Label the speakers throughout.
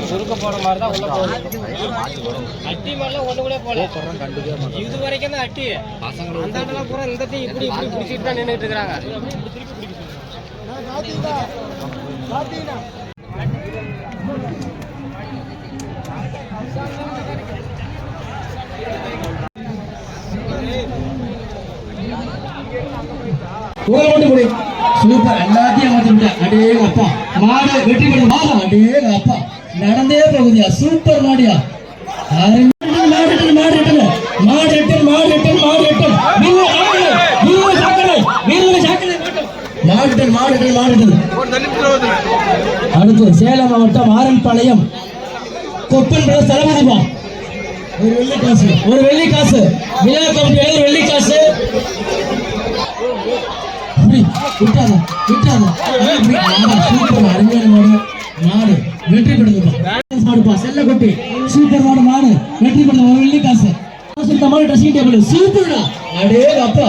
Speaker 1: சுருக்க போற மாதிரி தான் உள்ள போகுது. அட்டி மாதிரிலாம் ஒண்ணு கூட போல. இது வரைக்கும் தான் அட்டி. அந்த ஆட்டெல்லாம் பூரா இந்த டீ இப்படி இப்படி பிடிச்சிட்டு தான் நின்றுட்டு இருக்கிறாங்க.
Speaker 2: சூப்பர், எல்லாத்தையும் மாத்திட்டேன். அடே அப்பா, மாடு வெற்றி பெற்ற மாடு. அடே அப்பா, நடந்தே போகுதியா, சூப்பர் மாடியா. அடுத்து சேலம் மாவட்டம் ஆரன்பாளையம் கொப்பன் தளபதிமா. ஒரு வெள்ளி காசு விழா கமிட்டி வெள்ளி காசு. அருமையான மாடு, மாடு வெற்றி பெறுதுப்பா. செல்ல கொட்டி சூப்பர் மாடு, மாடு வெற்றி பெறுது. ஒரு வெள்ளி காசு. ட்ரெஸ்ஸிங் டேபிள் சூப்பர்டா. அடே அப்பா,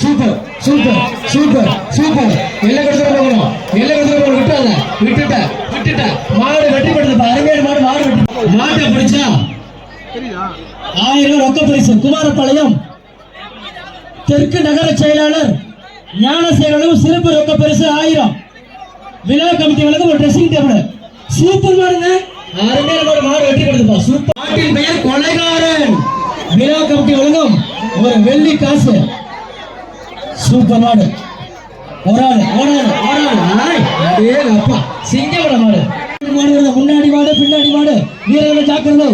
Speaker 2: சூப்பர் சூப்பர் சூப்பர் சூப்பர். எல்லை கடத்துல போகணும், எல்லை கடத்துல போகணும். விட்டுட்ட மாடு வெற்றி பெறுதுப்பா. அருமையான மாடு, மாடு வெற்றி. மாட்டை பிடிச்சா 1000 ரொக்க பரிசு. குமாரபாளையம் தெற்கு நகர செயலாளர் ஞானசேகரனும் சிறப்பு ரொக்க பரிசு 1000. விழா கமிட்டி வழங்கும் ஒரு ட்ரெஸ்ஸிங் டேபிள். சூப்பர் மாடுங்க, அருமையான மாடு, மாடு வெற்றி பெறுதுப்பா. சூப்பர். மாட்டின் பெயர் கொலைகாரன். விழா கமிட்டி வழங்கும் ஒரு வெள்ளி காசு. சூப்பர் மாடு. அப்பா, சிங்கமட மாடு. முன்னாடி மாடு, பின்னாடி மாடு, வீரர்களை ஜாக்கிரதை.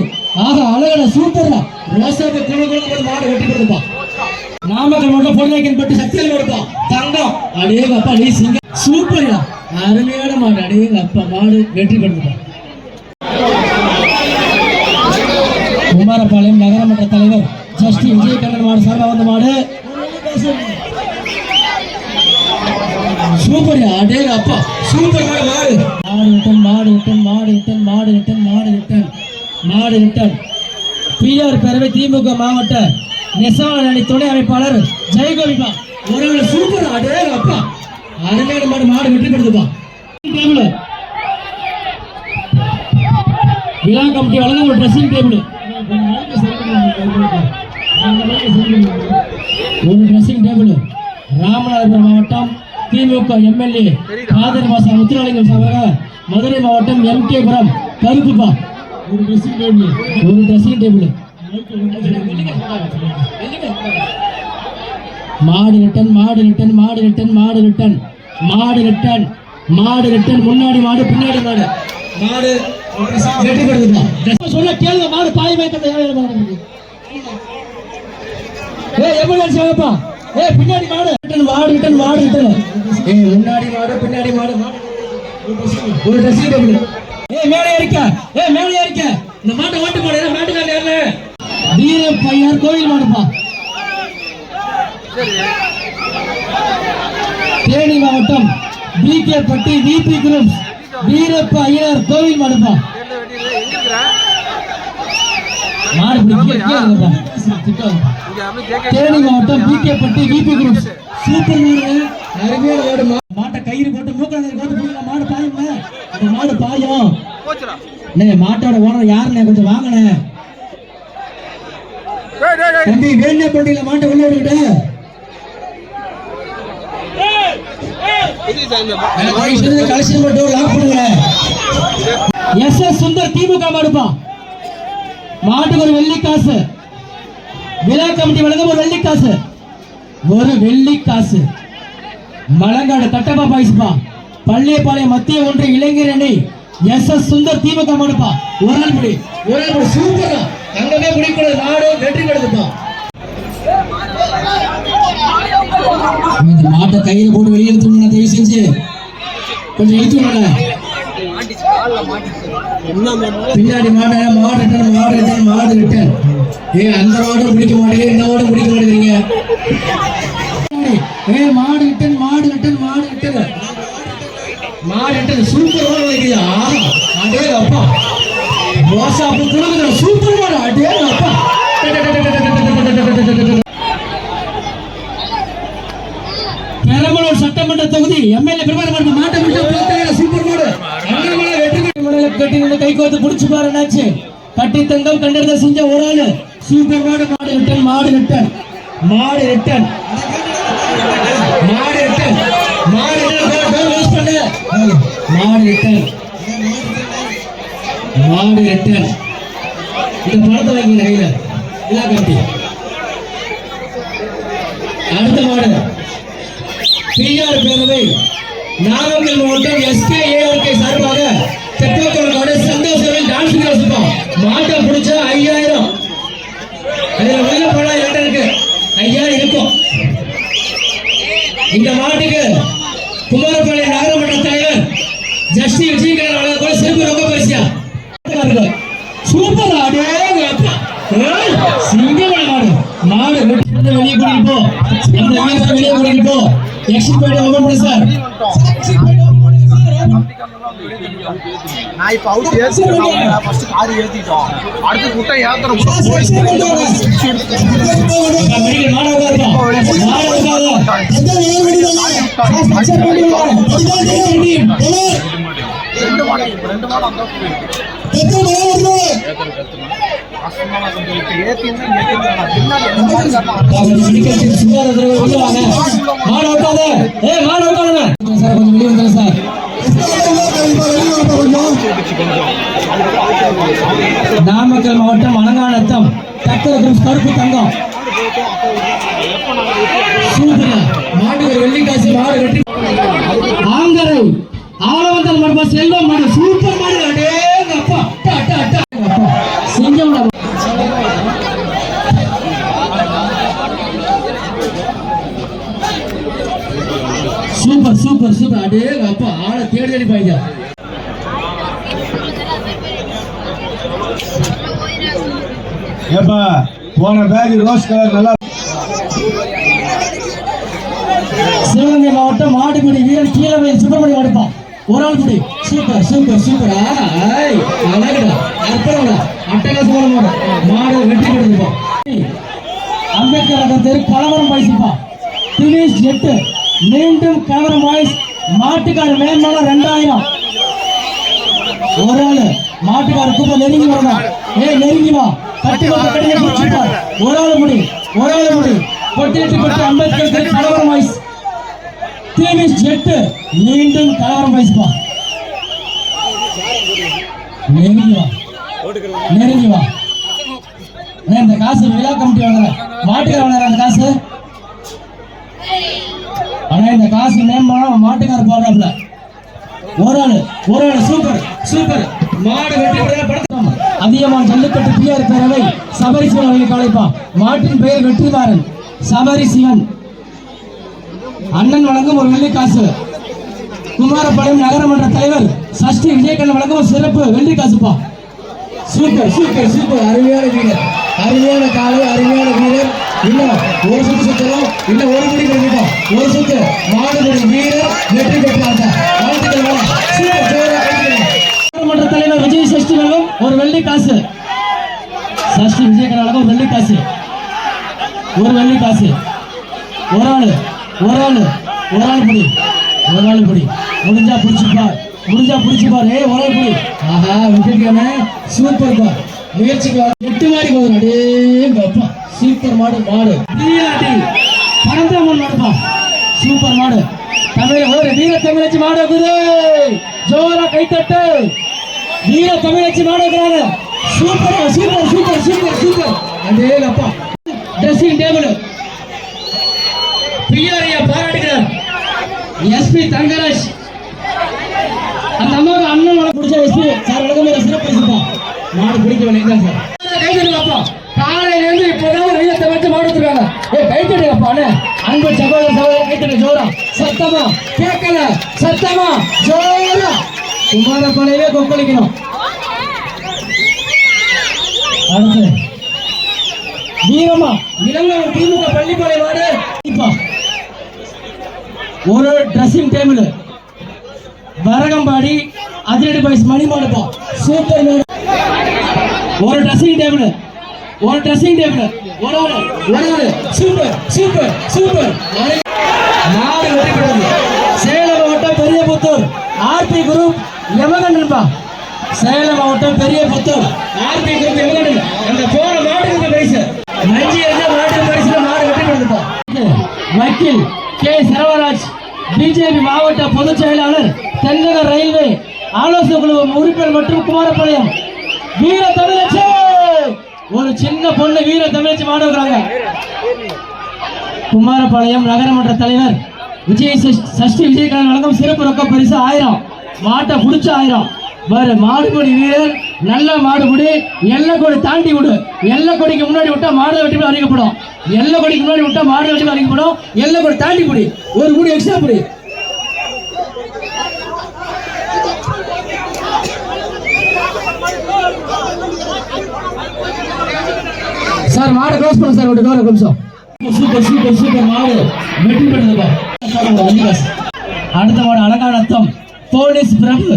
Speaker 2: ஆஹா, அழகா, சூப்பர்டா. ரோசாப்பு குழு மாடு வெற்றி பெறுதுப்பா. நாமக்கல் மட்டும் பொருளைக்கன் பட்டு சக்தியில் கொடுப்போம் தங்கம். அடே அப்பா, நீ சிங்க சூப்பர்யா, அருமையான மாடு. அடே அப்பா, மாடு வெற்றி பெறுதுப்பா. குமாரபாளையம் நகரமன்ற தலைவர் ஜஸ்டி விஜயகண்ணன் மாடு சார்பாக வந்த மாடு. சூப்பர்யா, அடே அப்பா, சூப்பர் மாடு. மாடு ரிட்டன். பிஆர் பேரவை திமுக மாவட்ட நெசவாளர் அணி துணை அமைப்பாளர் ஜெயகோபிபா. ஒரு சூப்பர். அடே அப்பா, அருமையான மாடு, மாடு வெற்றி பெறுதுப்பா. விழா கமிட்டி வழங்கும் ஒரு ட்ரெஸ்ஸிங் டேபிள். ஒரு ட்ரெஸ்ஸிங் டேபிள். ராமநாதபுரம் மாவட்டம் திமுக எம்எல்ஏ காதர்வாசா முத்துராலிங்கம் சார்பாக மதுரை மாவட்டம் எம்கேபுரம் கருப்புப்பா. ஒரு ட்ரெஸ்ஸிங் டேபிள். மாடு ரிட்டன். முன்னாடி மாடு, பின்னாடி மாடு, மாடு வெற்றி பெறுதுப்பா. சொல்ல கேளுங்க, மாடு பாய் வைத்தது. எம்புலன்ஸ் வாங்கப்பா. பின்னாடி மாடு ரிட்டன். முன்னாடி மாடு, பின்னாடி மாடு, ஒரு ட்ரெஸ்ஸிங் டேபிள். மேலே இருக்க இந்த மாட்டை ஓட்டு போடு. மாட்டுக்காரர் யாரு? வீரப்ப ஐயர் கோவில் மாடுப்பா. தேனி மாவட்டம் பிகே பட்டி விபி குரூப் வீரப்ப ஐயர் கோவில் மாடுப்பா. தேனி மாவட்டம் பிகே பட்டி விபி குரூப் சூப்பர் மாடு, அருமையான மாடு. மாட்டை கயிறு போட்டு மூக்க மாடு பாயுங்க. அந்த மாடு பாயும். மாட்டோட ஓனர் யாருன்னு கொஞ்சம் வாங்கின தம்பி. வேணே பண்டிகையில மாட்டை உள்ள விட்டுக்கிட்ட கலெக்ஷன் மட்டும் லாக் பண்ணுங்க. எஸ் சுந்தர் திமுக மாடுப்பா. மாட்டுக்கு ஒரு வெள்ளி காசு. விழா கமிட்டி வழங்கும் ஒரு வெள்ளி காசு. மலங்காடு தட்டப்பா பாய்ஸ்பா. பள்ளியப்பாளையம் மத்திய ஒன்றிய இளைஞர் அணி எஸ் சுந்தர் திமுக மாடுப்பா. ஒரு ஆள் முடி சூப்பரா. அங்கவே முடிக்கூடாது, நாடு வெற்றி பெறுதுப்பா. இந்த மாட்டை கையில் போட்டு வெளியே எடுத்து தயவு செஞ்சு கொஞ்சம் இழுத்து விடல. பின்னாடி மாடு ரிட்டன். அந்த மாடு பிடிக்க மாட்டேங்க, இந்த மாடு பிடிக்க மாட்டேங்கிறீங்க. மாடு ரிட்டன் சூப்பர் வைக்கிறியா? அடே அப்பா, ரோசாப்பு கொடுக்குற சூப்பர் மாடு. அடே அப்பா, பெரம்பலூர் சட்டமன்ற தொகுதி எம்எல்ஏ பிரபாகர் மாட்டை சூப்பர் மாடு. வெற்றி கட்டி நின்று கை கோத்து புடிச்சு பாரு என்னாச்சு. கட்டி தங்கம் கண்டெடுத்த செஞ்ச ஒரு ஆளு. சூப்பர் மாடு. மாடு ரிட்டன் மாடு ரிட்டன் மாடு ரிட்டன் மாடு ரிட்டன் மாடு ரிட்டன் மாடு ரிட்டன். இந்த பணத்தை வாங்கி கையில விழா கட்டி. அடுத்த மாடு பிஆர் பேரவை நாகர்கோவில் மாவட்டம் SKARK சார்பாக தெற்காக்கோடு சந்தோஷம் டான்ஸ் கிளாஸ் மாட்டை பிடிச்சா 5000. அதுல உள்ள பணம் என்கிட்ட இருக்கு 5000 இருக்கும். இந்த மாட்டுக்கு குமாரபாளையம் நகரமன்ற தலைவர் ஜஸ்டி விஜயகரன் அவர்கள் கூட சிறப்பு ரொம்ப பரிசா. சூப்பர் ஆடு சிங்கமான மாடு மாடு வெளியே கூட்டிட்டு போ. அந்த வெளியே கூட்டிட்டு போ. எக்ஸிட் பாயிண்ட் ஓபன் பண்ணு சார்.
Speaker 3: நான் இப்ப அவுட் ஏத்திட்டோம். ஃபர்ஸ்ட் கார் ஏத்திட்டோம். அடுத்து குட்டை ஏத்துறோம்.
Speaker 2: மெடிக்கல் மாடு உட்காருங்க. மாடு உட்காருங்க.
Speaker 3: ரெண்டு மாடு அந்த
Speaker 2: நாமக்கல் மாவட்டம் அலங்காநத்தம் தக்கரகுரு கருப்பு தங்கம் மாட்டுக்கு வெள்ளிக்காசி மாடு வெட்டி ஆங்கரை ஆலவந்தல் மடுப்பா செல்வம் மாடு சூப்பர் மாடு. அடேங்க அப்பா சிங்கம் சூப்பர் சூப்பர் சூப்பர். அடேங்க அப்பா ஆளை தேடி பாய்யா.
Speaker 4: ஏப்பா போன பேக் ரோஸ் கலர் நல்லா.
Speaker 2: சிவகங்கை மாவட்டம் மாடுபிடி வீரன் கீழவை சுப்பிரமணியம் அடுப்பான் ஒரு ஆள் குடி. Super super super. அழகுடா அற்புதம்டா அட்டகாசமான மாடு. மாடு வெற்றி கொடுத்துப்போம். அம்பேத்கர் தெரு கலவரம் பாய்ச்சிப்பா. தினேஷ் 8 மீண்டும் கலவரம் பாய்ஸ். மாட்டுக்கார மேம்பாலம் 2000. ஒரு ஆளு மாட்டுக்கார கூப்ப நெருங்கி வரணும். நெருங்கி வா. கட்டி கட்டி பிடிச்சிப்பார். ஒரு ஆளு முடி பொட்டிட்டு கொட்டி அம்பேத்கர் தெரு கலவரம் பாய்ஸ். தினேஷ் 8 மீண்டும் கலவரம் பாய்ஸ்பா. நெருங்கி வா. இந்த காசு விழா கமிட்டி வாங்குற மாட்டுக்கார வாங்குற அந்த காசு. ஆனா இந்த காசு மேம்பாலம் மாட்டுக்கார போடுறாப்ல. ஒரு ஆளு சூப்பர் சூப்பர். மாடு வெட்டி படுத்தோம். அதிகமான ஜல்லிக்கட்டு பிஆர் பேரவை சபரி சிவன் அவர்களுக்கு அழைப்பா. மாட்டின் பெயர் வெற்றிமாறன் சபரி சிவன். அண்ணன் வழங்கும் ஒரு வெள்ளி காசு. குமாரபாளையம் நகரமன்ற தலைவர் சஷ்டி விஜயகரன் வழங்கும் ஒரு சிறப்பு வெள்ளி காசுப்பா. Super super super. அருமையான வீரர், அருமையான காலை, அருமையான வீரர். இன்னும் ஒரு சுத்து சுத்தரும், இன்னும் ஒரு முடி கொடுத்துட்டோம். ஒரு சுத்து மாடுபடி வீரர் வெற்றி பெற்றாங்க. நகரமன்ற தலைவர் விஜய் சஷ்டி வழங்கும் ஒரு வெள்ளி காசு. சஷ்டி விஜயகரன் வழங்கும் வெள்ளி காசு. ஒரு வெள்ளி காசு. ஒரு ஆளு படி. முடிஞ்சா பிடிச்சிப்பார். ஒரு ஆள் படி. ஆஹா விட்டுருக்கானே. சூப்பர் பா. முயற்சிக்கு 8 மாடி போதும். அடேங்கப்பா சூப்பர் மாடு. பரந்தாமன் மாடுப்பா. சூப்பர் மாடு. தமிழ் ஒரு வீர தமிழச்சி மாடு இருக்குது. ஜோரா கைத்தட்டு. வீர தமிழச்சி மாடு இருக்கிறாங்க. சூப்பர். அடேங்கப்பா. ட்ரெஸ்ஸிங் டேபிள் பிஆர்ஐ பாராட்டுகிறார் எஸ்பி தங்கராஜ். அந்த அம்மாவுக்கு அண்ணன் வள பிடிச்ச எஸ்பி சார் வழக்கம் சிறப்பு பரிசுப்பான். மாடு பிடிக்கவில்லை தான் சார். கைத்தட்டுங்கப்பா. காலையில இருந்து இப்போதான் வெயிலத்தை வச்சு மாடு எடுத்துருக்காங்க. கைத்தட்டுங்கப்பான்னு அன்பு சகோதர கைத்தட்டு ஜோரா. சத்தமா கேட்கல. சத்தமா ஜோரா. குமாரபாளையவே கொப்பளிக்கணும். அடுத்து வீரமா இளங்கவர் திமுக பள்ளிப்பாளையம் மாடு. ஒரு ட்ரெஸ்ஸிங் டேபிள் வரகம்பாடி அதிரடி பாய்ஸ் மணி மாடுப்பா. சூப்பர் மாடு. ஒரு ட்ரெஸ்ஸிங் டேபிள் ஒரு ஆளு சூப்பர். மாடு வெற்றி பெற்றது. சேலம் மாவட்டம் பெரியபுத்தூர் ஆர்பி குரூப் யமகண்டன்பா. சேலம் மாவட்டம் பெரிய புத்தூர் ஆர்பி குரூப் எவ்வளவு அந்த போன மாட்டுக்கு பரிசு நஞ்சி இருந்த மாட்டுக்கு பரிசுல மாடு வெற்றி பெற்றிருக்கோம். வக்கீல் கே சரவராஜ் பிஜேபி மாவட்ட பொதுச் செயலாளர் தென்னக ரயில்வே ஆலோசனை குழு உறுப்பினர் மற்றும் குமாரபாளையம் வீர தமிழச்சி ஒரு சின்ன பொண்ணு வீர தமிழச்சி மாடு வைக்கிறாங்க. குமாரபாளையம் நகரமன்ற தலைவர் சஷ்டி விஜயகாந்த் வழங்கும் சிறப்பு ரொக்க பரிசு 1000. மாட்டை பிடிச்ச 1000. வேறு மாடுபடி வீரர் நல்ல மாடுபடி எல்லை கொடி தாண்டி விடு. எல்லை கொடிக்கு முன்னாடி விட்டா மாடு வெட்டி அறிக்கப்படும். எல்லை கொடிக்கு முன்னாடி விட்டா மாடு வெட்டி அறிக்கப்படும். எல்லை கொடி தாண்டி பிடி. ஒரு முடி எக்ஸ்ட்ரா பிடி. சார் மாடு க்ளோஸ் பண்ணு சார். ஒரு நிமிஷம். சூப்பர் சூப்பர் சூப்பர் மாடு வெற்றி பெற்றதுப்பா. அடுத்த மாடு அலங்காநத்தம் போலீஸ் பிரபு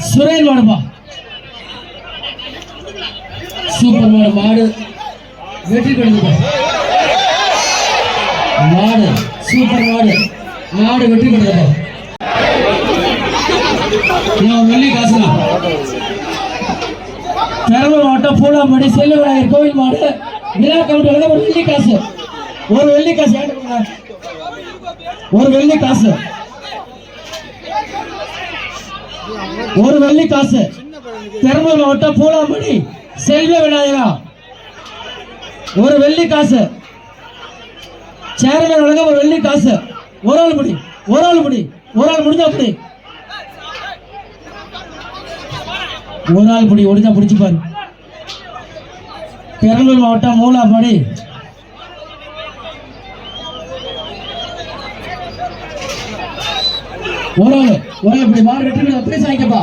Speaker 2: சுரேன் மாடுப்பா. சூப்பர் மாடு மாடு வெற்றி பெற்றதுப்பா. மாடு சூப்பர் மாடு மாடு வெற்றி பெற்றதுப்பா. வெள்ளி காசுலாம் பெரம்பலூர் மாவட்டம் பூலாம்படி செல்வராயர் கோவில் மாடு விழா கமிட்டி ஒரு வெள்ளி காசு. ஒரு வெள்ளி காசு ஒரு வெள்ளி காசு ஒரு வெள்ளி காசு. பெரம்பலூர் மாவட்டம் பூலாம்படி செல்வ விநாயகா ஒரு வெள்ளி காசு. சேர்மன் வழங்க ஒரு வெள்ளி காசு. ஒரு ஆள் முடி ஒரு ஆள் முடி ஒரு ஆள் முடிஞ்சா அப்படி ஒரு ஆள் பிடி ஒடிஞ்சா பிடிச்சு பாரு. பெரம்பலூர் மாவட்டம் மூலாம்படி ஒரு ஆள் இப்படி மாடு வெற்றி அப்படியே சாய்க்கப்பா.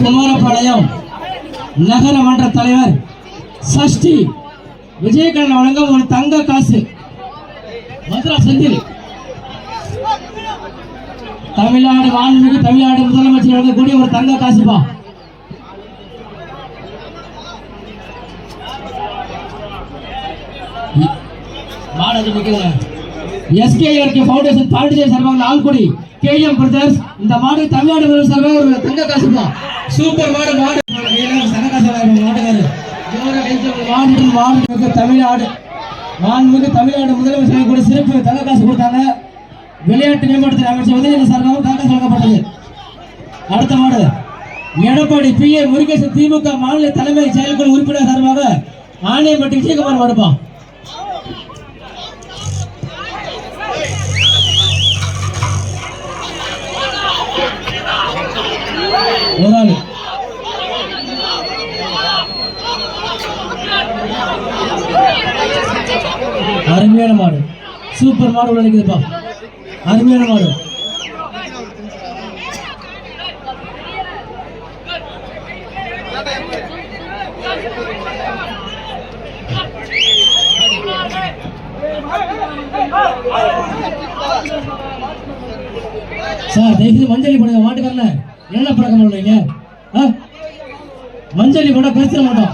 Speaker 2: குமாரபாளையம் நகரமன்ற தலைவர் சஷ்டி விஜயகாந்த் வழங்கும் ஒரு தங்க காசு. மதுரா செந்தில் தமிழ்நாடு மாண்புமிகு தமிழ்நாடு முதலமைச்சர் வழங்கக்கூடிய ஒரு தங்க காசுப்பா. எஸ்கேஆர்கே ஃபவுண்டேஷன் பாண்டிச்சேரி சார்பாக ஆல்குடி கேஎம் பிரதர்ஸ் இந்த மாடு தமிழ்நாடு முதல் சார்பாக ஒரு தங்க காசுப்பா. சூப்பர் மாடு மாடு மாட்டுக்காரு தமிழ்நாடு மாண்புமிகு தமிழ்நாடு முதலமைச்சர் கூட சிறப்பு தங்க காசு கொடுத்தாங்க. விளையாட்டு மேம்பாட்டுத்துறை அமைச்சர் உதயநிதி சார்பாக தங்க காசு வழங்கப்பட்டது. அடுத்த மாடு எடப்பாடி PA முருகேசன் திமுக மாநில தலைமை செயற்குழு உறுப்பினர் சார்பாக ஆணையப்பட்டி விஜயகுமார் மாடுப்பா. ஒரு ஆள் அருமையான மாடு சூப்பர் மாடு உள்ள அருமையான மாடு. சார் தயவுசெய்து மஞ்சளி போடுங்க மாட்டுக்காரல என்ன பழக்கம் பண்ணுவீங்க? மஞ்சளி போட பேச மாட்டோம்.